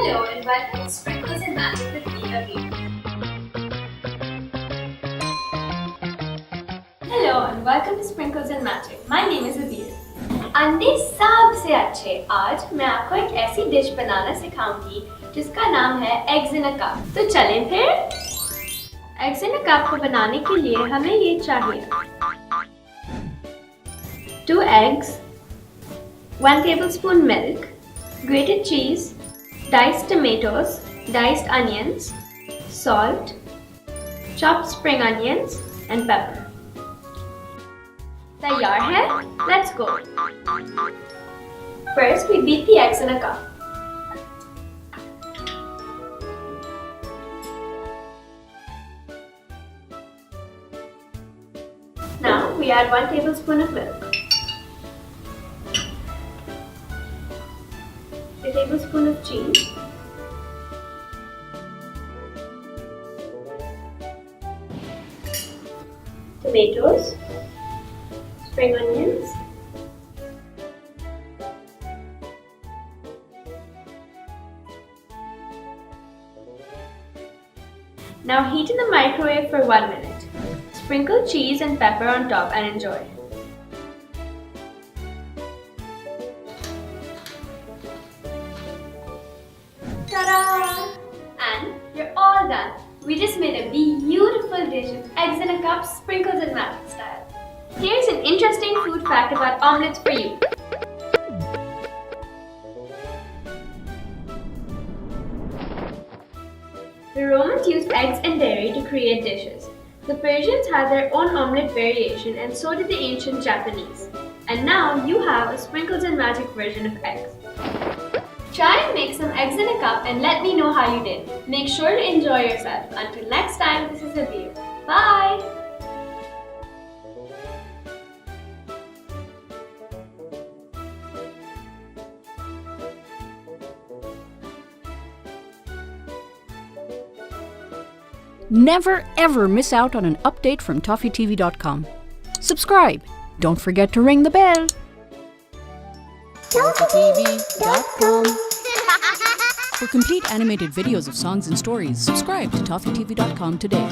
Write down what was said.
Hello and welcome to Sprinkles and Magic with me, Abeer. Hello and welcome to Sprinkles and Magic. My name is Abeer. अंडे सबसे अच्छे आज मैं आपको एक ऐसी डिश बनाना सिखाऊंगी जिसका नाम है एग्स इन अ कप। तो चलें फिर। एग्स इन अ कप को बनाने के लिए हमें ये चाहिए 2 eggs, 1 tablespoon milk, grated cheese, diced tomatoes, diced onions, salt, chopped spring onions and pepper. तैयार है? Let's go. First, we beat the eggs in a cup. Now we add 1 tablespoon of milk, a tablespoon of cheese, tomatoes, spring onions, now heat in the microwave for 1 minute. Sprinkle cheese and pepper on top and enjoy. Ta-da! And you're all done. We just made a beautiful dish with eggs in a cup, sprinkles and magic style. Here's an interesting food fact about omelets for you. The Romans used eggs and dairy to create dishes. The Persians had their own omelette variation and so did the ancient Japanese. And now you have a sprinkles and magic version of eggs. Try and make some eggs in a cup and let me know how you did. Make sure to enjoy yourself. Until next time, this is Abeer. Bye! Never ever miss out on an update from ToffeeTV.com. Subscribe. Don't forget to ring the bell. ToffeeTV.com. For complete animated videos of songs and stories, subscribe to ToffeeTV.com today.